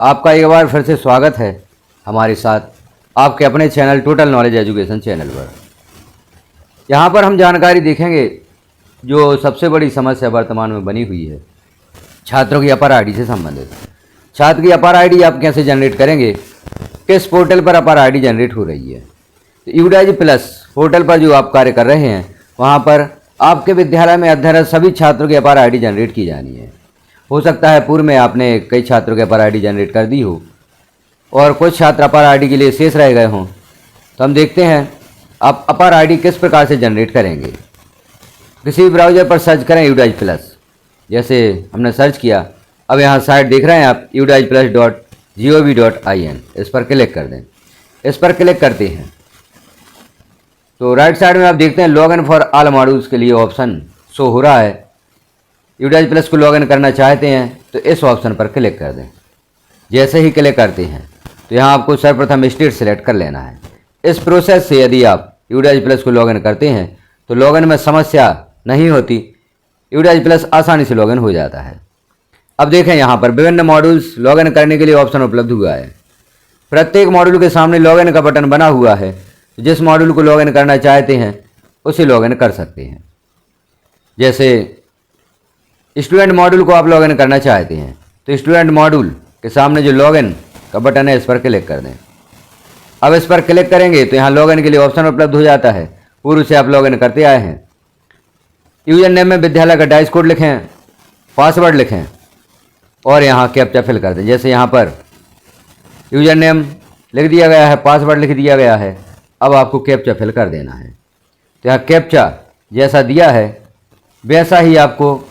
आपका एक बार फिर से स्वागत है हमारे साथ आपके अपने channel total knowledge education channel पर। यहाँ पर हम जानकारी देखेंगे जो सबसे बड़ी समस्या वर्तमान में बनी हुई है छात्रों की अपर आईडी से संबंधित। छात्र की अपर आईडी आप कैसे जनरेट करेंगे, किस पोर्टल पर अपर आईडी जनरेट हो रही है। तो यूडाइज प्लस पोर्टल पर जो आप कार्य कर रहे हैं वहाँ पर आपके विद्यालय में अध्ययनरत सभी छात्रों की अपर आईडी जनरेट की जानी है। हो सकता है पूर्व में आपने कई छात्रों के अपर आईडी जनरेट कर दी हो और कुछ छात्र अपर आईडी के लिए शेष रह गए हों। तो हम देखते हैं आप अपर आईडी किस प्रकार से जनरेट करेंगे। किसी भी ब्राउज़र पर सर्च करें यूडाइज प्लस, जैसे हमने सर्च किया। अब यहाँ साइट देख रहे हैं आप udajplus.gov.in, इस पर क्लिक कर दें। इस पर क्लिक करते हैं तो राइट साइड में आप देखते हैं लॉगिन फॉर ऑल मॉड्यूल्स के लिए ऑप्शन शो हो रहा है। यूडाइज प्लस को लॉगिन करना चाहते हैं तो इस ऑप्शन पर क्लिक कर दें। जैसे ही क्लिक करते हैं तो यहाँ आपको सर्वप्रथम स्टेट सेलेक्ट कर लेना है। इस प्रोसेस से यदि आप यूडाइज प्लस को लॉगिन करते हैं तो लॉगिन में समस्या नहीं होती, यूडाइज प्लस आसानी से लॉगिन हो जाता है। अब देखें यहाँ पर विभिन्न मॉड्यूल्स लॉगिन करने के लिए ऑप्शन उपलब्ध हुआ है। प्रत्येक मॉड्यूल के सामने लॉगिन का बटन बना हुआ है। जिस मॉड्यूल को लॉगिन करना चाहते हैं उसे लॉगिन कर सकते हैं। जैसे स्टूडेंट मॉड्यूल को आप लॉगिन करना चाहते हैं तो स्टूडेंट मॉड्यूल के सामने जो लॉगिन का बटन है इस पर क्लिक कर दें। अब इस पर क्लिक करेंगे तो यहाँ लॉगिन के लिए ऑप्शन उपलब्ध हो जाता है। पूर्व से आप लॉगिन करते आए हैं। यूजर नेम में विद्यालय का डाइस कोड लिखें, पासवर्ड लिखें और यहाँ कैप्चा फिल कर दें। जैसे यहाँ पर यूजर नेम लिख दिया गया है, पासवर्ड लिख दिया गया है। अब आपको कैप्चा फिल कर देना है। तो यहाँ कैप्चा जैसा दिया है वैसा ही आपको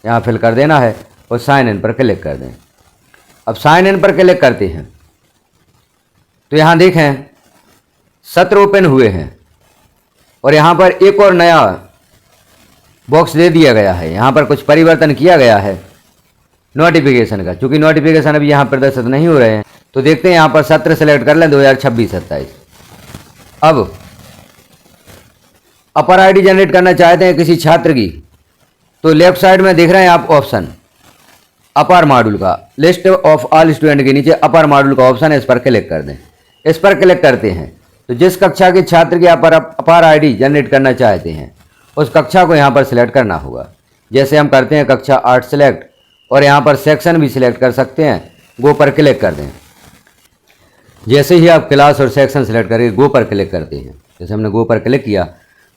यहाँ फिल कर देना है और साइन इन पर क्लिक कर दें। अब साइन इन पर क्लिक करते हैं तो यहाँ देखें सत्र ओपन हुए हैं और यहाँ पर एक और नया बॉक्स दे दिया गया है। यहाँ पर कुछ परिवर्तन किया गया है नोटिफिकेशन का। चूँकि नोटिफिकेशन अभी यहाँ प्रदर्शित नहीं हो रहे हैं तो देखते हैं यहाँ पर सत्र सेलेक्ट कर लें 2026-27। अब अपर आईडी जनरेट करना चाहते हैं किसी छात्र की तो लेफ्ट साइड में देख रहे हैं आप ऑप्शन अपर मॉड्यूल का, लिस्ट ऑफ ऑल स्टूडेंट के नीचे अपर मॉड्यूल का ऑप्शन है, इस पर क्लिक कर दें। इस पर क्लिक करते हैं तो जिस कक्षा के छात्र की अपर आईडी जनरेट करना चाहते हैं उस कक्षा को यहाँ पर सिलेक्ट करना होगा। जैसे हम करते हैं कक्षा 8 सिलेक्ट और यहाँ पर सेक्शन भी सिलेक्ट कर सकते हैं। गो पर क्लिक कर दें। जैसे ही आप क्लास और सेक्शन सिलेक्ट करके गो पर क्लिक करते हैं, जैसे हमने गो पर क्लिक किया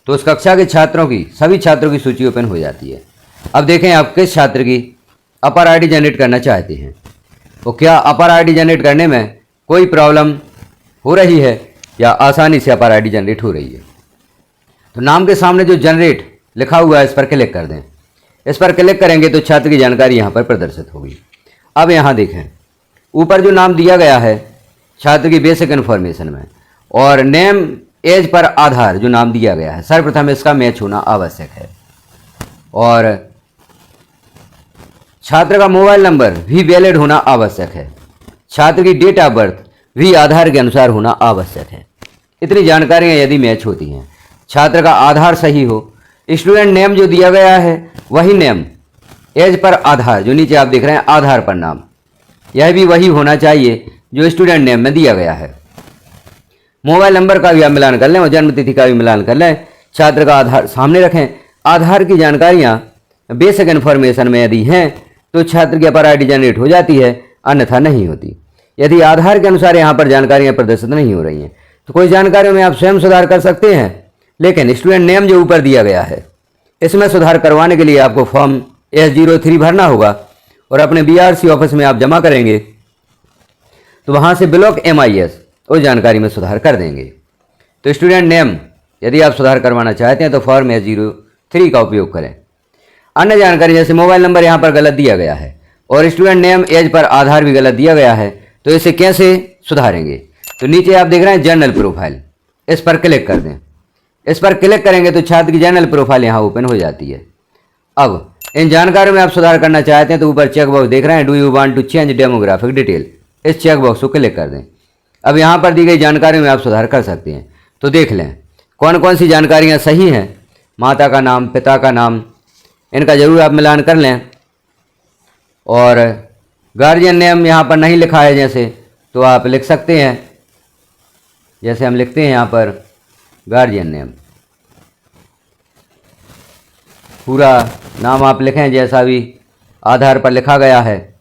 तो उस कक्षा के छात्रों की सभी छात्रों की सूची ओपन हो जाती है। अब देखें आप किस छात्र की अपर आईडी जनरेट करना चाहते हैं। तो क्या अपर आईडी जनरेट करने में कोई प्रॉब्लम हो रही है या आसानी से अपर आईडी जनरेट हो रही है। तो नाम के सामने जो जनरेट लिखा हुआ है इस पर क्लिक कर दें। इस पर क्लिक करेंगे तो छात्र की जानकारी यहाँ पर प्रदर्शित होगी। अब यहाँ देखें ऊपर जो नाम दिया गया है छात्र की बेसिक इन्फॉर्मेशन में और नेम एज पर आधार जो नाम दिया गया है सर्वप्रथम इसका मैच होना आवश्यक है और छात्र का मोबाइल नंबर भी वैलिड होना आवश्यक है। छात्र की डेट ऑफ बर्थ भी आधार के अनुसार होना आवश्यक है। इतनी जानकारियां यदि मैच होती हैं, छात्र का आधार सही हो, स्टूडेंट नेम जो दिया गया है वही नेम, एज पर आधार जो नीचे आप देख रहे हैं आधार पर नाम, यह भी वही होना चाहिए जो स्टूडेंट नेम में दिया गया है। मोबाइल नंबर का भी आप मिलान कर लें और जन्म तिथि का भी मिलान कर लें। छात्र का आधार सामने रखें। आधार की जानकारियां बेसिक इन्फॉर्मेशन में यदि हैं तो छात्र की अपर आईडी जनरेट हो जाती है, अन्यथा नहीं होती। यदि आधार के अनुसार यहाँ पर जानकारियाँ प्रदर्शित नहीं हो रही हैं तो कोई जानकारियों में आप स्वयं सुधार कर सकते हैं, लेकिन स्टूडेंट नेम जो ऊपर दिया गया है इसमें सुधार करवाने के लिए आपको फॉर्म S03 भरना होगा और अपने BRC ऑफिस में आप जमा करेंगे तो वहाँ से ब्लॉक MIS उस जानकारी में सुधार कर देंगे। तो स्टूडेंट नेम यदि आप सुधार करवाना चाहते हैं तो फॉर्म S03 का उपयोग करें। अन्य जानकारी जैसे मोबाइल नंबर यहाँ पर गलत दिया गया है और स्टूडेंट नेम एज पर आधार भी गलत दिया गया है तो इसे कैसे सुधारेंगे। तो नीचे आप देख रहे हैं जनरल प्रोफाइल, इस पर क्लिक कर दें। इस पर क्लिक करेंगे तो छात्र की जनरल प्रोफाइल यहाँ ओपन हो जाती है। अब इन जानकारियों में आप सुधार करना चाहते हैं तो ऊपर चेक बॉक्स देख रहे हैं do you want to change demographic detail, इस चेक बॉक्स को क्लिक कर दें। अब यहाँ पर दी गई जानकारियों में आप सुधार कर सकते हैं। तो देख लें कौन कौन सी जानकारियाँ सही हैं। माता का नाम, पिता का नाम, इनका जरूर आप मिलान कर लें और गार्जियन नेम यहाँ पर नहीं लिखा है जैसे, तो आप लिख सकते हैं, जैसे हम लिखते हैं यहाँ पर गार्जियन नेम, पूरा नाम आप लिखें जैसा भी आधार पर लिखा गया है,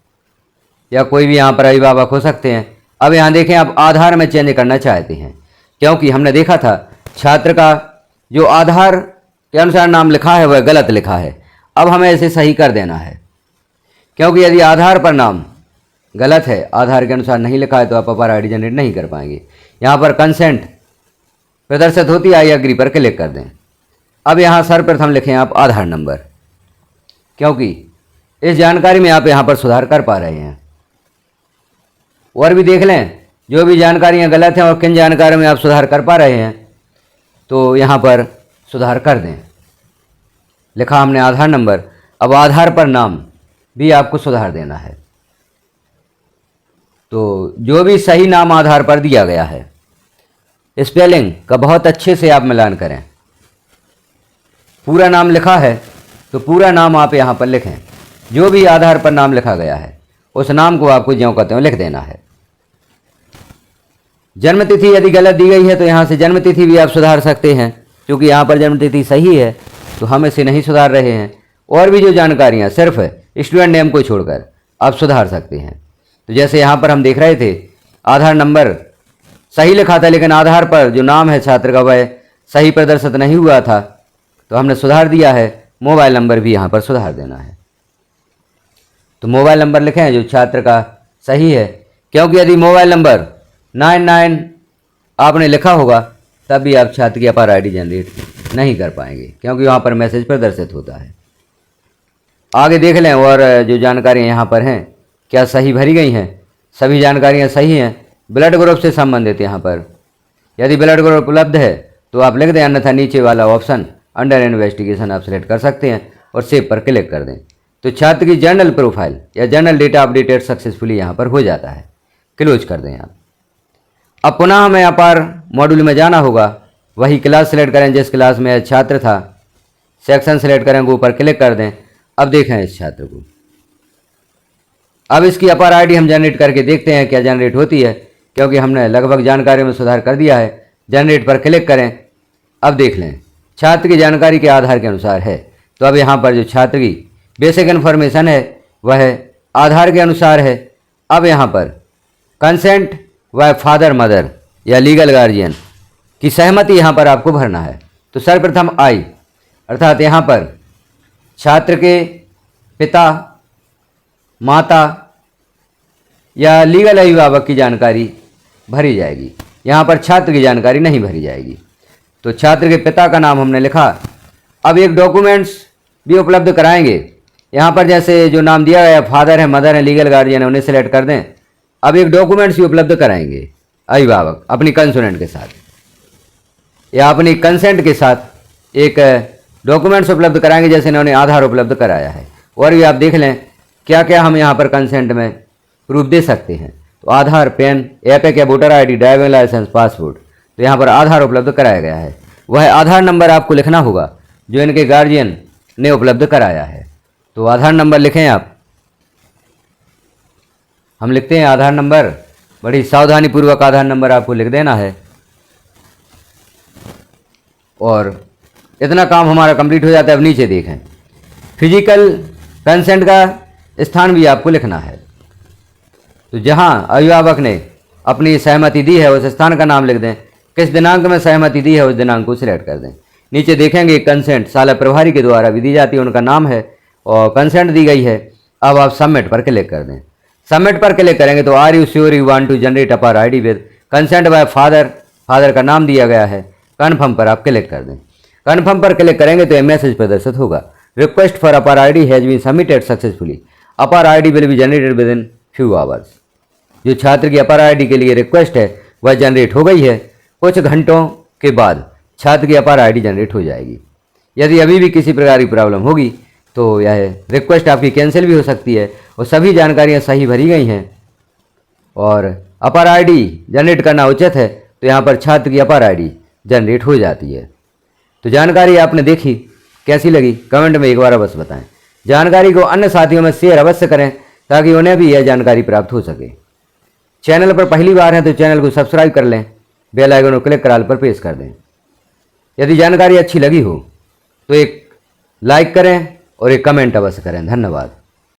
या कोई भी यहाँ पर अभिभावक हो सकते हैं। अब यहाँ देखें, आप आधार में चेंज करना चाहते हैं, क्योंकि हमने देखा था छात्र का जो आधार के अनुसार नाम लिखा है वह गलत लिखा है। अब हमें इसे सही कर देना है, क्योंकि यदि आधार पर नाम गलत है, आधार के अनुसार नहीं लिखा है, तो आप अपार आईडी जनरेट नहीं कर पाएंगे। यहाँ पर कंसेंट प्रदर्शित होती है, आई एग्री पर क्लिक कर दें। अब यहाँ सर्वप्रथम लिखें आप आधार नंबर, क्योंकि इस जानकारी में आप यहाँ पर सुधार कर पा रहे हैं। और भी देख लें जो भी जानकारियाँ गलत हैं और किन जानकारियों में आप सुधार कर पा रहे हैं, तो यहाँ पर सुधार कर दें। लिखा हमने आधार नंबर, अब आधार पर नाम भी आपको सुधार देना है। तो जो भी सही नाम आधार पर दिया गया है, स्पेलिंग का बहुत अच्छे से आप मिलान करें। पूरा नाम लिखा है तो पूरा नाम आप यहाँ पर लिखें। जो भी आधार पर नाम लिखा गया है उस नाम को आपको ज्यों कहते हो लिख देना है। जन्म तिथि यदि गलत दी गई है तो यहाँ से जन्म तिथि भी आप सुधार सकते हैं, क्योंकि यहाँ पर जन्म तिथि सही है तो हम इसे नहीं सुधार रहे हैं। और भी जो जानकारियाँ सिर्फ स्टूडेंट नेम को छोड़कर आप सुधार सकते हैं। तो जैसे यहाँ पर हम देख रहे थे आधार नंबर सही लिखा था, लेकिन आधार पर जो नाम है छात्र का वह सही प्रदर्शित नहीं हुआ था, तो हमने सुधार दिया है। मोबाइल नंबर भी यहाँ पर सुधार देना है। तो मोबाइल नंबर लिखें जो छात्र का सही है, क्योंकि यदि मोबाइल नंबर 99 आपने लिखा होगा तब भी आप छात्र की अपार आईडी जनरेट नहीं कर पाएंगे, क्योंकि वहाँ पर मैसेज प्रदर्शित होता है। आगे देख लें और जो जानकारियाँ यहाँ पर हैं क्या सही भरी गई हैं। सभी जानकारियाँ सही हैं। ब्लड ग्रुप से संबंधित यहाँ पर यदि ब्लड ग्रुप उपलब्ध है तो आप लिख दें, अन्यथा नीचे वाला ऑप्शन अंडर इन्वेस्टिगेशन आप सेलेक्ट कर सकते हैं और सेव पर क्लिक कर दें। तो छात्र की जर्नल प्रोफाइल या जर्नल डेटा अपडेटेड सक्सेसफुली यहाँ पर हो जाता है। क्लोज कर दें आप। अब पुनः हमें अपार मॉड्यूल में जाना होगा। वही क्लास सेलेक्ट करें जिस क्लास में छात्र था, सेक्शन सेलेक्ट करें, ऊपर क्लिक कर दें। अब देखें इस छात्र को। अब इसकी अपार आईडी हम जनरेट करके देखते हैं क्या जनरेट होती है, क्योंकि हमने लगभग जानकारी में सुधार कर दिया है। जनरेट पर क्लिक करें। अब देख लें छात्र की जानकारी के आधार के अनुसार है। तो अब यहाँ पर जो छात्र की बेसिक इन्फॉर्मेशन है वह आधार के अनुसार है। अब यहाँ पर कंसेंट व फादर मदर या लीगल गार्जियन की सहमति यहाँ पर आपको भरना है। तो सर्वप्रथम आई, अर्थात यहाँ पर छात्र के पिता, माता या लीगल अभिभावक की जानकारी भरी जाएगी। यहाँ पर छात्र की जानकारी नहीं भरी जाएगी। तो छात्र के पिता का नाम हमने लिखा। अब एक डॉक्यूमेंट्स भी उपलब्ध कराएंगे। यहाँ पर जैसे जो नाम दिया गया फादर है, मदर है, लीगल गार्जियन है, उन्हें सेलेक्ट कर दें। अब एक डॉक्यूमेंट्स भी उपलब्ध कराएंगे अभिभावक अपनी कंसोनेंट के साथ या अपनी कंसेंट के साथ एक डॉक्यूमेंट्स उपलब्ध कराएंगे, जैसे इन्होंने आधार उपलब्ध कराया है। और भी आप देख लें क्या क्या हम यहाँ पर कंसेंट में प्रूफ दे सकते हैं। तो आधार, पैन, एपिक या voter ID, driving licence, passport. तो यहाँ पर आधार उपलब्ध कराया गया है। वह आधार नंबर आपको लिखना होगा जो इनके गार्जियन ने उपलब्ध कराया है। तो आधार नंबर लिखें आप। हम लिखते हैं आधार नंबर, बड़ी सावधानी पूर्वक आधार नंबर आपको लिख देना है। और इतना काम हमारा कंप्लीट हो जाता है। अब नीचे देखें फिजिकल कंसेंट का स्थान भी आपको लिखना है। तो जहां अभिभावक ने अपनी सहमति दी है उस स्थान का नाम लिख दें। किस दिनांक में सहमति दी है उस दिनांक को सिलेक्ट कर दें। नीचे देखेंगे कंसेंट शाला प्रभारी के द्वारा भी दी जाती है, उनका नाम है और कंसेंट दी गई है। अब आप सबमिट पर क्लिक कर दें। सबमिट पर क्लिक करेंगे तो are you sure you want to generate Apaar ID with consent by father, father का नाम दिया गया है। कन्फर्म पर आप क्लिक कर दें। कन्फर्म पर क्लिक करेंगे तो मैसेज प्रदर्शित होगा, request for Apaar ID has been submitted successfully, Apaar ID will be generated within few hours. जो छात्र की अपार आईडी के लिए रिक्वेस्ट है वह जनरेट हो गई है। कुछ घंटों के बाद छात्र की अपार आईडी जनरेट हो जाएगी। यदि अभी भी किसी प्रकार की प्रॉब्लम होगी तो यह रिक्वेस्ट आपकी कैंसिल भी हो सकती है। और सभी जानकारियाँ सही भरी गई हैं और अपार आईडी जनरेट करना उचित है, तो यहाँ पर छात्र की अपार आईडी जनरेट हो जाती है। तो जानकारी आपने देखी, कैसी लगी कमेंट में एक बार अवश्य बताएं। जानकारी को अन्य साथियों में शेयर अवश्य करें ताकि उन्हें भी यह जानकारी प्राप्त हो सके। चैनल पर पहली बार है तो चैनल को सब्सक्राइब कर लें, बेल आइकन को क्लिक कर ऑल पर प्रेस कर दें। यदि जानकारी अच्छी लगी हो तो एक लाइक करें और एक कमेंट अवश्य करें। धन्यवाद।